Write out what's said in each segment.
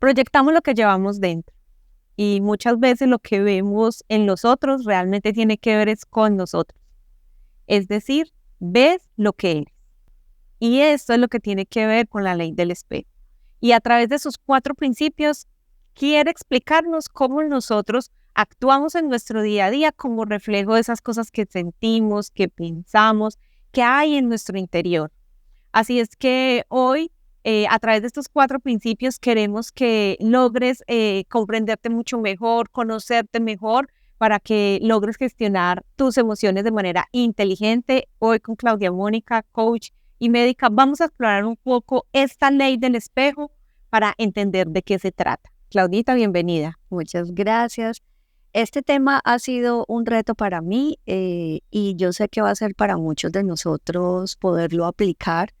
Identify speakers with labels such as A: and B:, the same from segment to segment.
A: Proyectamos lo que llevamos dentro y muchas veces lo que vemos en los otros realmente tiene que ver es con nosotros. Es decir, ves lo que eres. Y esto es lo que tiene que ver con la ley del espejo. Y a través de sus 4 principios, quiere explicarnos cómo nosotros actuamos en nuestro día a día como reflejo de esas cosas que sentimos, que pensamos, que hay en nuestro interior. Así es que hoy, a través de estos 4 principios, queremos que logres comprenderte mucho mejor, conocerte mejor, para que logres gestionar tus emociones de manera inteligente. Hoy con Claudia Mónica, coach y médica, vamos a explorar un poco esta ley del espejo para entender de qué se trata. Claudita, bienvenida.
B: Muchas gracias. Este tema ha sido un reto para mí y yo sé que va a ser para muchos de nosotros poderlo aplicar.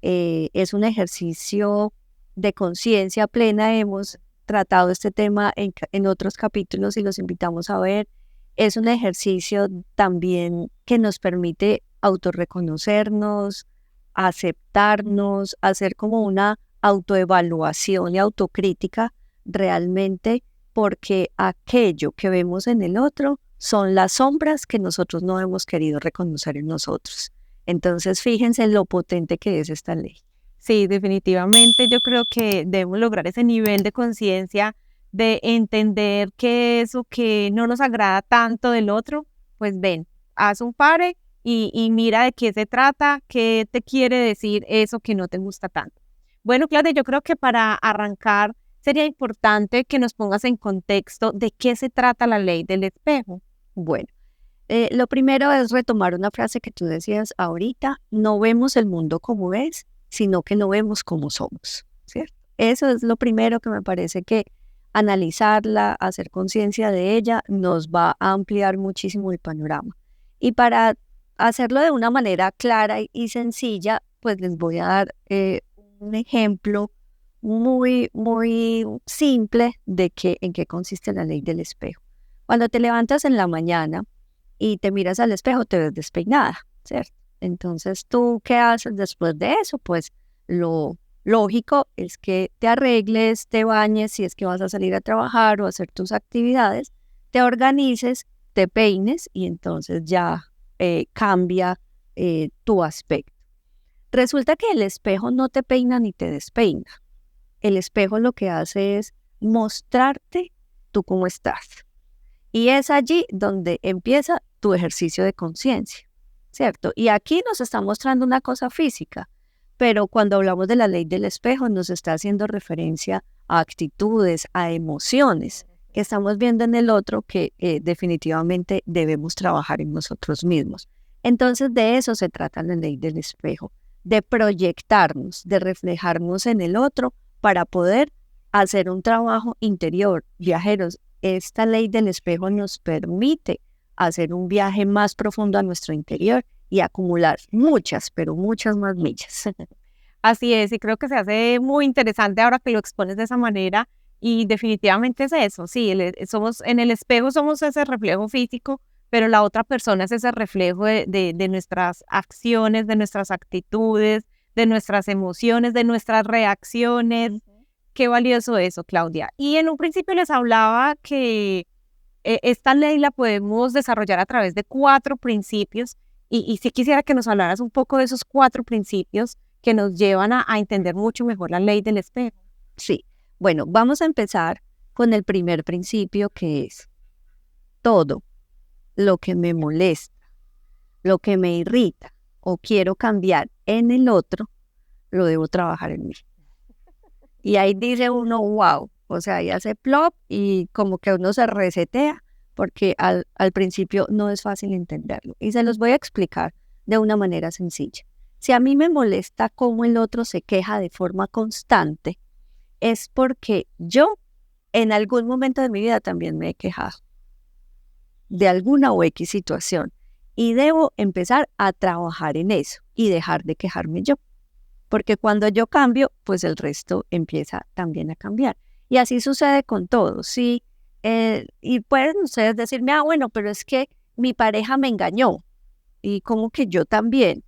B: Es un ejercicio de conciencia plena. Hemos tratado este tema en otros capítulos y los invitamos a ver. Es un ejercicio también que nos permite autorreconocernos, aceptarnos, hacer como una autoevaluación y autocrítica realmente, porque aquello que vemos en el otro son las sombras que nosotros no hemos querido reconocer en nosotros. Entonces, fíjense en lo potente que es esta ley.
A: Sí, definitivamente yo creo que debemos lograr ese nivel de conciencia de entender que eso que no nos agrada tanto del otro, pues ven, haz un pare y mira de qué se trata, qué te quiere decir eso que no te gusta tanto. Bueno, Claudia, yo creo que para arrancar sería importante que nos pongas en contexto de qué se trata la ley del espejo.
B: Bueno, lo primero es retomar una frase que tú decías ahorita: no vemos el mundo como es, sino que no vemos como somos, ¿cierto? Eso es lo primero que me parece que analizarla, hacer conciencia de ella, nos va a ampliar muchísimo el panorama. Y para hacerlo de una manera clara y sencilla, pues les voy a dar un ejemplo muy, muy simple de en qué consiste la ley del espejo. Cuando te levantas en la mañana y te miras al espejo, te ves despeinada, ¿cierto? Entonces, ¿tú qué haces después de eso? Pues lo lógico es que te arregles, te bañes, si es que vas a salir a trabajar o a hacer tus actividades, te organices, te peines y entonces ya cambia tu aspecto. Resulta que el espejo no te peina ni te despeina. El espejo lo que hace es mostrarte tú cómo estás. Y es allí donde empieza tu ejercicio de conciencia, ¿cierto? Y aquí nos está mostrando una cosa física, pero cuando hablamos de la ley del espejo nos está haciendo referencia a actitudes, a emociones que estamos viendo en el otro que definitivamente debemos trabajar en nosotros mismos. Entonces de eso se trata la ley del espejo, de proyectarnos, de reflejarnos en el otro para poder hacer un trabajo interior. Viajeros, esta ley del espejo nos permite hacer un viaje más profundo a nuestro interior y acumular muchas, pero muchas más millas.
A: Así es, y creo que se hace muy interesante ahora que lo expones de esa manera, y definitivamente es eso, sí, somos, en el espejo somos ese reflejo físico, pero la otra persona es ese reflejo de nuestras acciones, de nuestras actitudes, de nuestras emociones, de nuestras reacciones. Qué valioso eso, Claudia. Y en un principio les hablaba que esta ley la podemos desarrollar a través de 4 principios, y sí quisiera que nos hablaras un poco de esos 4 principios que nos llevan a entender mucho mejor la ley del espejo.
B: Sí, bueno, vamos a empezar con el primer principio, que es: todo lo que me molesta, lo que me irrita o quiero cambiar en el otro, lo debo trabajar en mí. Y ahí dice uno, wow, o sea, ahí hace plop y como que uno se resetea, porque al principio no es fácil entenderlo. Y se los voy a explicar de una manera sencilla. Si a mí me molesta cómo el otro se queja de forma constante, es porque yo en algún momento de mi vida también me he quejado de alguna o X situación y debo empezar a trabajar en eso y dejar de quejarme yo. Porque cuando yo cambio, pues el resto empieza también a cambiar. Y así sucede con todo, ¿sí? Y pueden ustedes decirme, bueno, pero es que mi pareja me engañó. Y como que yo también.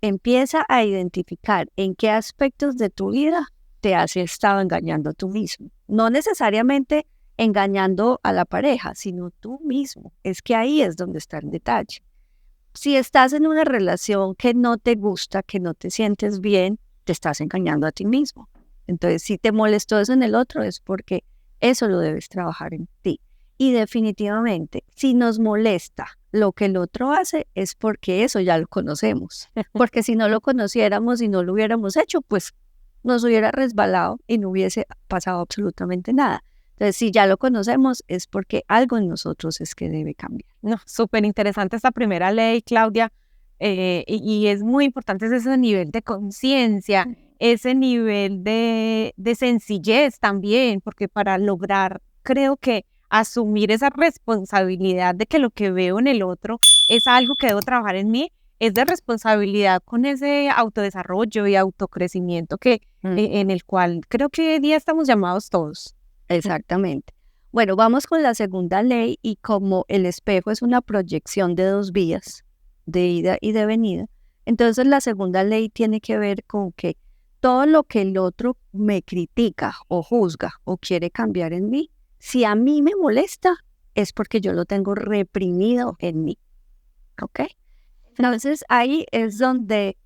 B: Empieza a identificar en qué aspectos de tu vida te has estado engañando tú mismo. No necesariamente engañando a la pareja, sino tú mismo. Es que ahí es donde está el detalle. Si estás en una relación que no te gusta, que no te sientes bien, te estás engañando a ti mismo. Entonces, si te molestó eso en el otro, es porque eso lo debes trabajar en ti. Y definitivamente, si nos molesta lo que el otro hace, es porque eso ya lo conocemos. Porque si no lo conociéramos y no lo hubiéramos hecho, pues nos hubiera resbalado y no hubiese pasado absolutamente nada. Entonces, si ya lo conocemos, es porque algo en nosotros es que debe cambiar.
A: No, súper interesante esta primera ley, Claudia, y es muy importante ese nivel de conciencia, ese nivel de sencillez también, porque para lograr, creo que asumir esa responsabilidad de que lo que veo en el otro es algo que debo trabajar en mí, es de responsabilidad con ese autodesarrollo y autocrecimiento en el cual creo que hoy día estamos llamados todos.
B: Exactamente. Bueno, vamos con la segunda ley y como el espejo es una proyección de dos vías, de ida y de venida, entonces la segunda ley tiene que ver con que todo lo que el otro me critica o juzga o quiere cambiar en mí, si a mí me molesta, es porque yo lo tengo reprimido en mí. ¿Ok? Entonces ahí es donde,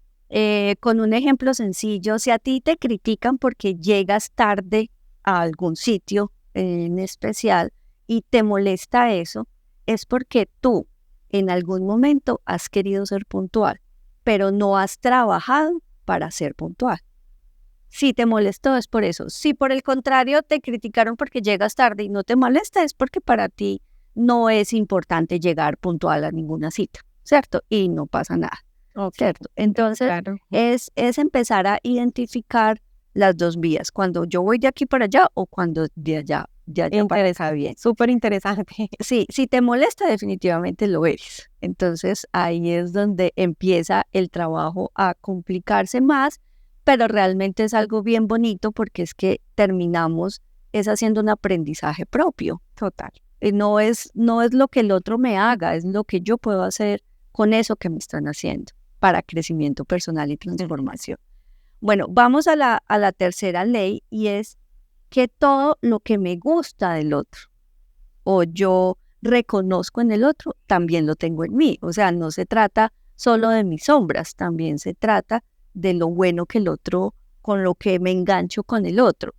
B: con un ejemplo sencillo, si a ti te critican porque llegas tarde a algún sitio en especial y te molesta eso, es porque tú en algún momento has querido ser puntual, pero no has trabajado para ser puntual. Si te molestó es por eso. Si por el contrario te criticaron porque llegas tarde y no te molesta, es porque para ti no es importante llegar puntual a ninguna cita, ¿cierto? Y no pasa nada, ¿cierto? Entonces,
A: claro.
B: es empezar a identificar las dos vías, cuando yo voy de aquí para allá o cuando de allá para bien.
A: Súper interesante.
B: Sí, si te molesta, definitivamente lo eres. Entonces, ahí es donde empieza el trabajo a complicarse más, pero realmente es algo bien bonito porque es que terminamos haciendo un aprendizaje propio.
A: Total.
B: No es lo que el otro me haga, es lo que yo puedo hacer con eso que me están haciendo para crecimiento personal y transformación. Bueno, vamos a la tercera ley y es que todo lo que me gusta del otro o yo reconozco en el otro, también lo tengo en mí. O sea, no se trata solo de mis sombras, también se trata de lo bueno que el otro, con lo que me engancho con el otro.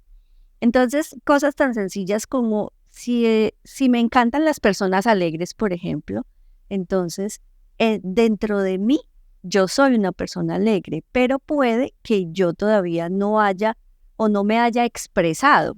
B: Entonces, cosas tan sencillas como si me encantan las personas alegres, por ejemplo, entonces dentro de mí yo soy una persona alegre, pero puede que yo todavía no haya o no me haya expresado,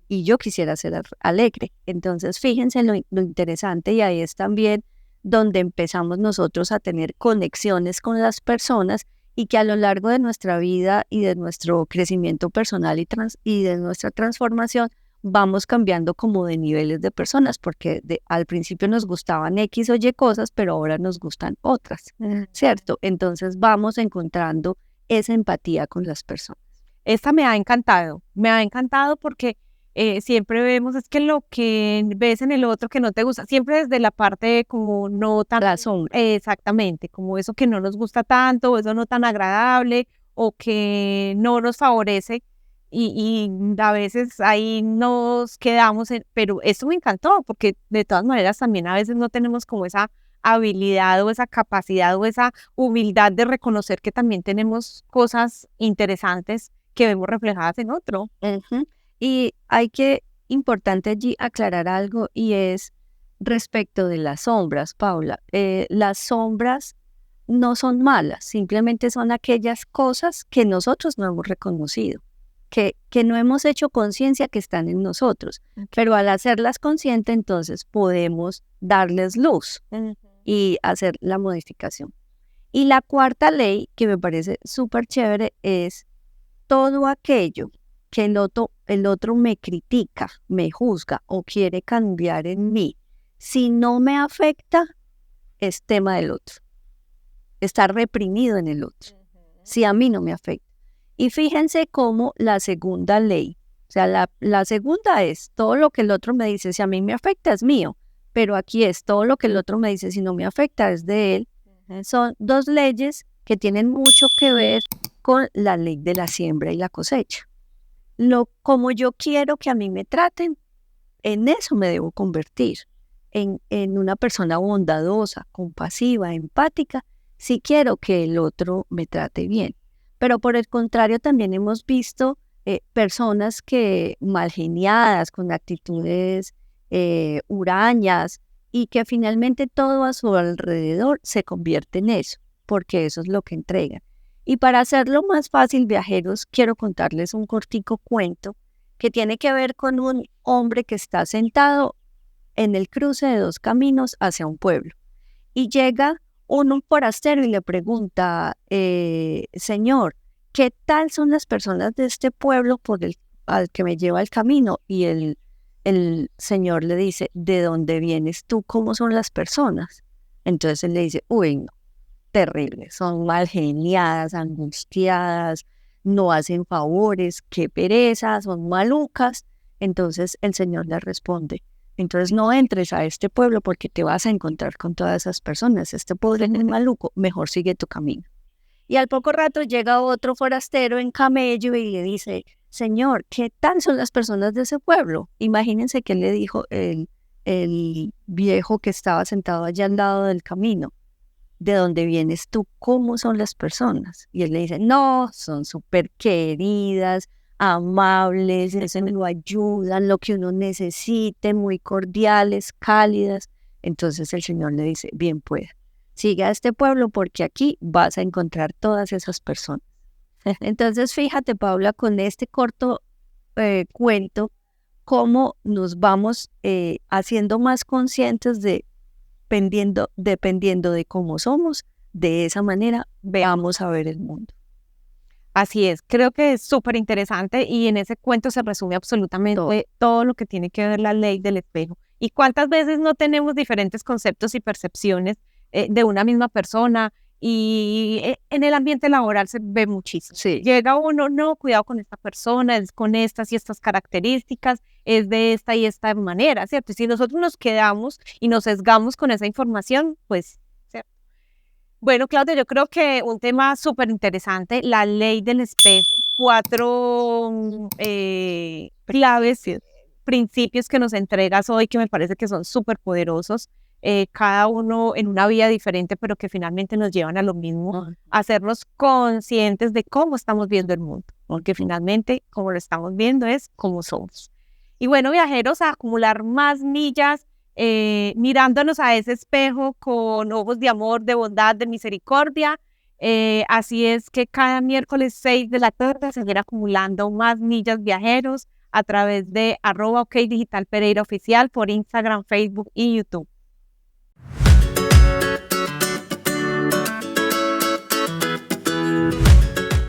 B: y yo quisiera ser alegre. Entonces, fíjense lo interesante y ahí es también donde empezamos nosotros a tener conexiones con las personas y que a lo largo de nuestra vida y de nuestro crecimiento personal y de nuestra transformación vamos cambiando como de niveles de personas, porque al principio nos gustaban X o Y cosas, pero ahora nos gustan otras, ¿cierto? Entonces vamos encontrando esa empatía con las personas.
A: Esta me ha encantado porque siempre vemos es que lo que ves en el otro que no te gusta, siempre desde la parte como no tan...
B: La sombra.
A: Exactamente, como eso que no nos gusta tanto, o eso no tan agradable, o que no nos favorece, y a veces ahí nos quedamos, pero esto me encantó, porque de todas maneras también a veces no tenemos como esa habilidad o esa capacidad o esa humildad de reconocer que también tenemos cosas interesantes que vemos reflejadas en otro.
B: Y importante allí aclarar algo y es respecto de las sombras, Paula. Las sombras no son malas, simplemente son aquellas cosas que nosotros no hemos reconocido, que no hemos hecho conciencia que están en nosotros. Pero al hacerlas consciente, entonces podemos darles luz y hacer la modificación. Y la cuarta ley, que me parece súper chévere, es todo aquello que el otro me critica, me juzga o quiere cambiar en mí, si no me afecta, es tema del otro. Está reprimido en el otro, si a mí no me afecta. Y fíjense cómo la segunda ley, o sea, la segunda es todo lo que el otro me dice, si a mí me afecta es mío, pero aquí es todo lo que el otro me dice, si no me afecta es de él. Son dos leyes que tienen mucho que ver con la ley de la siembra y la cosecha. Como yo quiero que a mí me traten, en eso me debo convertir, en una persona bondadosa, compasiva, empática, si quiero que el otro me trate bien. Pero por el contrario, también hemos visto personas que mal geniadas, con actitudes hurañas, y que finalmente todo a su alrededor se convierte en eso, porque eso es lo que entregan. Y para hacerlo más fácil, viajeros, quiero contarles un cortico cuento que tiene que ver con un hombre que está sentado en el cruce de dos caminos hacia un pueblo. Y llega un forastero y le pregunta, señor, ¿qué tal son las personas de este pueblo al que me lleva el camino? Y el señor le dice, ¿de dónde vienes tú? ¿Cómo son las personas? Entonces él le dice, uy, no, terrible, son mal geniadas, angustiadas, no hacen favores, qué pereza, son malucas. Entonces el Señor le responde, entonces no entres a este pueblo porque te vas a encontrar con todas esas personas, este pueblo es muy maluco, mejor sigue tu camino. Y al poco rato llega otro forastero en camello y le dice, Señor, ¿qué tal son las personas de ese pueblo? Imagínense que le dijo el viejo que estaba sentado allá al lado del camino. ¿De dónde vienes tú? ¿Cómo son las personas? Y él le dice, no, son súper queridas, amables, eso lo ayudan, lo que uno necesite, muy cordiales, cálidas. Entonces el Señor le dice, bien pueda, sigue a este pueblo porque aquí vas a encontrar todas esas personas. Entonces fíjate, Paula, con este corto cuento, cómo nos vamos haciendo más conscientes dependiendo de cómo somos, de esa manera veamos a ver el mundo.
A: Así es, creo que es súper interesante y en ese cuento se resume absolutamente todo lo que tiene que ver la ley del espejo. ¿Y cuántas veces no tenemos diferentes conceptos y percepciones de una misma persona? Y en el ambiente laboral se ve muchísimo.
B: Sí.
A: Llega uno, no, cuidado con esta persona, es con estas y estas características, es de esta y esta manera, ¿cierto? Y si nosotros nos quedamos y nos sesgamos con esa información, pues, ¿cierto? Bueno, Claudia, yo creo que un tema súper interesante, la ley del espejo, 4 claves, principios que nos entregas hoy que me parece que son súper poderosos. Cada uno en una vía diferente, pero que finalmente nos llevan a lo mismo, hacernos conscientes de cómo estamos viendo el mundo, porque finalmente como lo estamos viendo es como somos. Y bueno, viajeros, a acumular más millas, mirándonos a ese espejo con ojos de amor, de bondad, de misericordia. Así es que cada miércoles 6 de la tarde seguir acumulando más millas, viajeros, a través de @okdigitalpereiraoficial por Instagram, Facebook y YouTube.